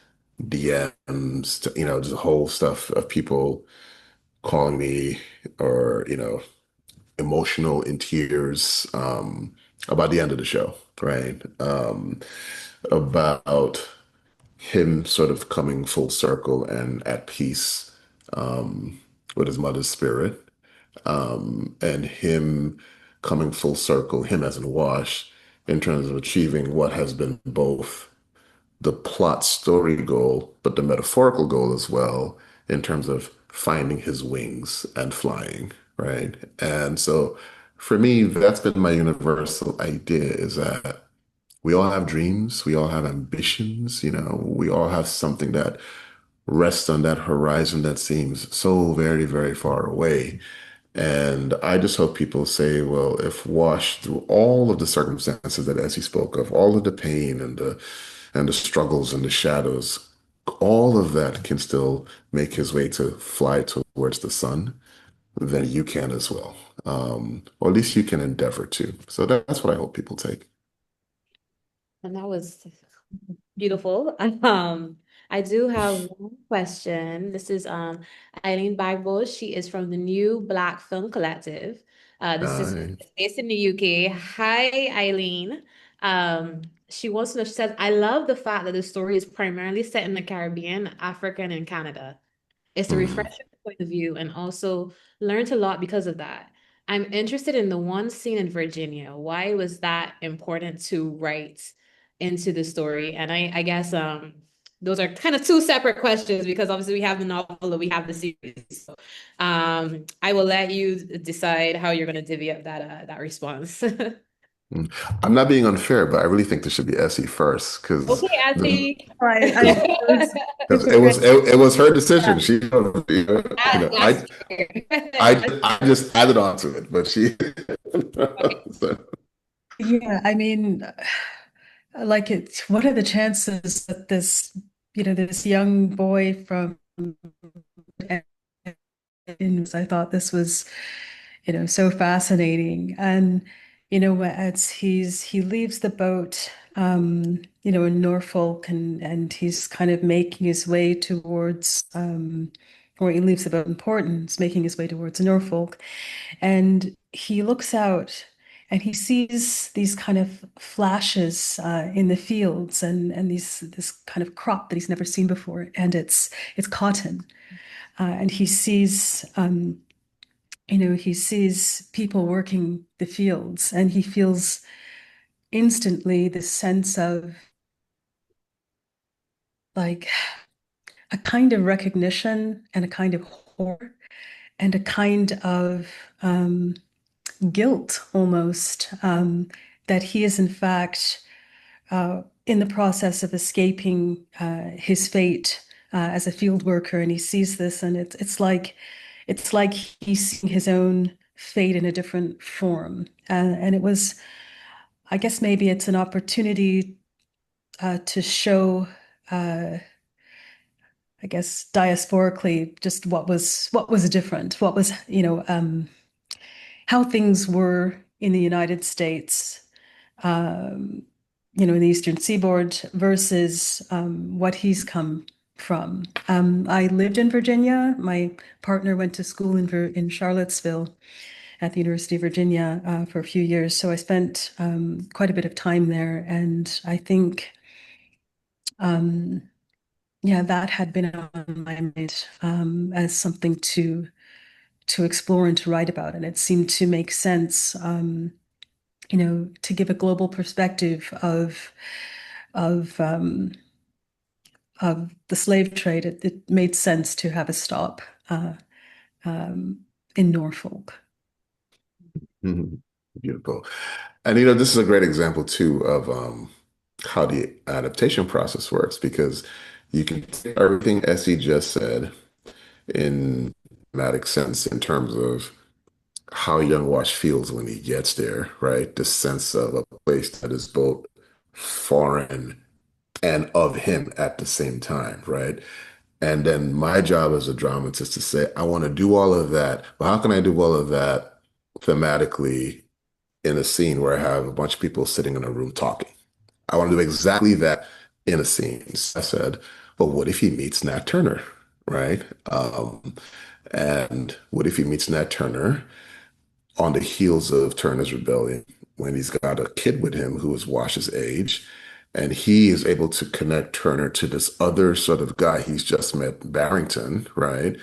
DMs, just the whole stuff of people calling me or, emotional in tears about the end of the show, right? About him sort of coming full circle and at peace with his mother's spirit, and him coming full circle, him as in Wash, in terms of achieving what has been both the plot story goal, but the metaphorical goal as well, in terms of finding his wings and flying, right? And so for me, that's been my universal idea is that we all have dreams, we all have ambitions, we all have something that rests on that horizon that seems so very, very far away. And I just hope people say, well, if Wash, through all of the circumstances that as he spoke of, all of the pain and the struggles and the shadows, all of that can still make his way to fly towards the sun, then you can as well. Or at least you can endeavor to. So that's what I hope people take. And that was beautiful. I do have one question. This is Eileen Bagbo. She is from the New Black Film Collective. This is Uh, based in the UK. Hi, Eileen. She wants to know, she says, I love the fact that the story is primarily set in the Caribbean, Africa, and in Canada. It's a mm, refreshing point of view and also learned a lot because of that. I'm interested in the one scene in Virginia. Why was that important to write into the story? And I guess those are kind of two separate questions because obviously we have the novel and we have the series. So I will let you decide how you're going to divvy up that response. mm. I'm not being unfair, but I really think this should be Essie first because Okay, Ashley. it was her decision. Yeah, She, that's fair. I just added on to it, but she. Okay. So, Yeah, I mean, like what are the chances that this young boy from I thought this was, so fascinating. And, as he leaves the boat, in Norfolk and he's kind of making his way towards, or he leaves the boat in Port and is making his way towards Norfolk. And he looks out and he sees these kind of flashes in the fields and this kind of crop that he's never seen before. And it's cotton. And he sees people working the fields and he feels instantly this sense of like a kind of recognition and a kind of horror and a kind of guilt almost that he is in fact in the process of escaping his fate as a field worker, and he sees this, and it's like he's seeing his own fate in a different form, and it was, I guess, maybe it's an opportunity to show, I guess, diasporically, just what was different, what was how things were in the United States. Um, in the Eastern Seaboard versus what he's come from. I lived in Virginia. My partner went to school in Charlottesville at the University of Virginia for a few years. So I spent quite a bit of time there. And I think, yeah, that had been on my mind as something to explore and to write about. And it seemed to make sense, to give a global perspective of of the slave trade. It made sense to have a stop in Norfolk. Mhm. Beautiful. And this is a great example too of how the adaptation process works, because you can take everything Essie just said in thematic sense in terms of how young Wash feels when he gets there, right? The sense of a place that is both foreign and of him at the same time, right? And then my job as a dramatist to say, I want to do all of that. But how can I do all of that thematically in a scene where I have a bunch of people sitting in a room talking? I want to do exactly that in a scene. So I said, well, what if he meets Nat Turner, right? And what if he meets Nat Turner on the heels of Turner's Rebellion, when he's got a kid with him who is Wash's age, and he is able to connect Turner to this other sort of guy he's just met, Barrington, right?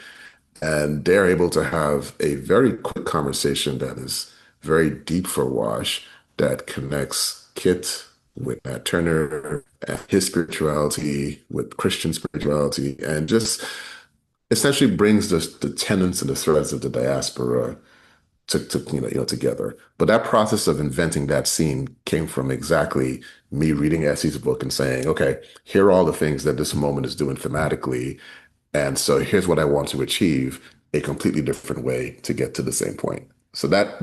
And they're able to have a very quick conversation that is very deep for Wash, that connects Kit with Nat Turner and his spirituality with Christian spirituality, and just essentially brings the tenets and the threads of the diaspora to together. But that process of inventing that scene came from exactly me reading Essie's book and saying, okay, here are all the things that this moment is doing thematically, and so here's what I want to achieve, a completely different way to get to the same point. So that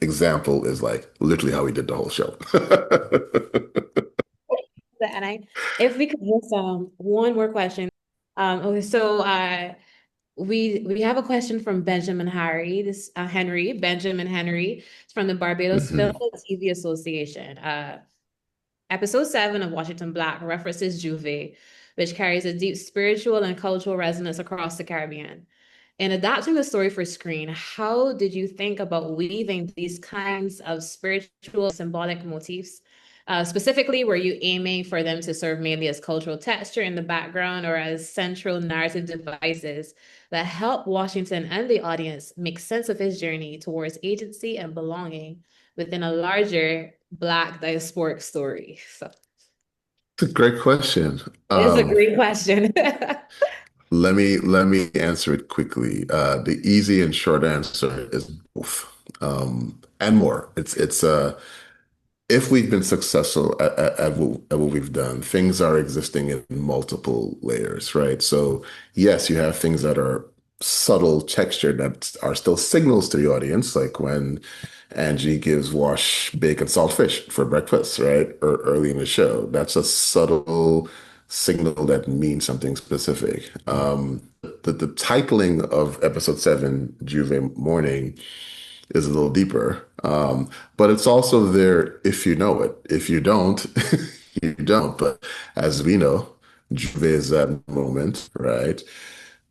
example is like literally how we did the whole show. And if we could just one more question. Okay, so we have a question from Benjamin Harry. Benjamin Henry. It's from the Barbados Film Mhm. and TV Association. Episode 7 of Washington Black references Juve, which carries a deep spiritual and cultural resonance across the Caribbean. In adapting the story for screen, how did you think about weaving these kinds of spiritual symbolic motifs? Specifically, were you aiming for them to serve mainly as cultural texture in the background or as central narrative devices that help Washington and the audience make sense of his journey towards agency and belonging within a larger Black diasporic story? So It's a great question. it's a great question. Let me answer it quickly. The easy and short answer is both, and more. It's if we've been successful at what we've done, things are existing in multiple layers, right? So yes, you have things that are subtle texture that are still signals to the audience, like when Angie gives Wash bacon salt fish for breakfast, right? Or early in the show. That's a subtle signal that means something specific. The titling of episode 7, Juve Morning, is a little deeper. But it's also there if you know it. If you don't, you don't. But as we know, Juve is that moment, right?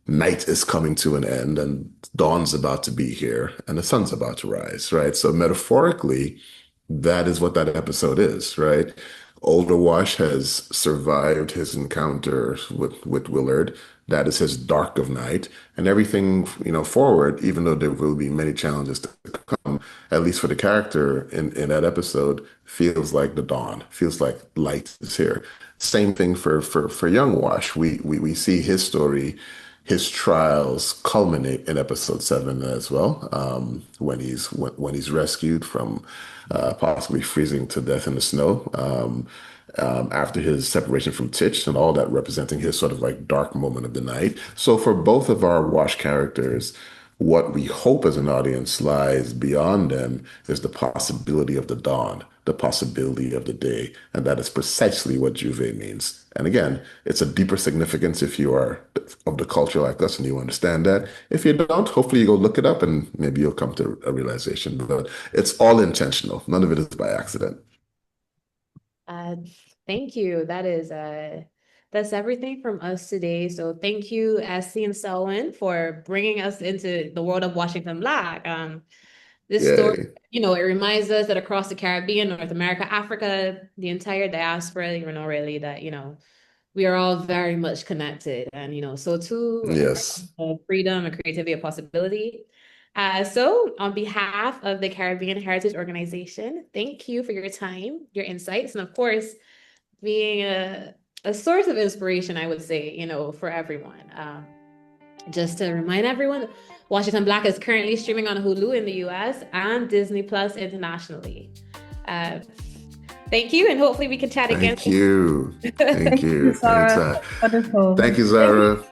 Night is coming to an end and dawn's about to be here and the sun's about to rise, right? So metaphorically, that is what that episode is, right? Older Wash has survived his encounter with Willard. That is his dark of night. And everything, forward, even though there will be many challenges to come, at least for the character in that episode, feels like the dawn, feels like light is here. Same thing for young Wash. We see his story, his trials culminate in episode 7 as well, when he's rescued from possibly freezing to death in the snow, after his separation from Titch, and all that representing his sort of like dark moment of the night. So for both of our Wash characters, what we hope as an audience lies beyond them is the possibility of the dawn, the possibility of the day. And that is precisely what Juve means. And again, it's a deeper significance if you are of the culture like us and you understand that. If you don't, hopefully you go look it up and maybe you'll come to a realization. But it's all intentional. None of it is by accident. Uh, Thank you. That's everything from us today. So thank you, Esi and Selwyn, for bringing us into the world of Washington Black. This story, Yay. it reminds us that across the Caribbean, North America, Africa, the entire diaspora, really that, we are all very much connected. And, so too, when it Yes. comes to freedom and creativity and possibility. So on behalf of the Caribbean Heritage Organization, thank you for your time, your insights, and of course, being a source of inspiration, I would say, for everyone. Just to remind everyone, Washington Black is currently streaming on Hulu in the US and Disney Plus internationally. Thank you, and hopefully we can chat again. Thank you. Thank you. Zahra. Anytime. Wonderful. Thank you, Zahra.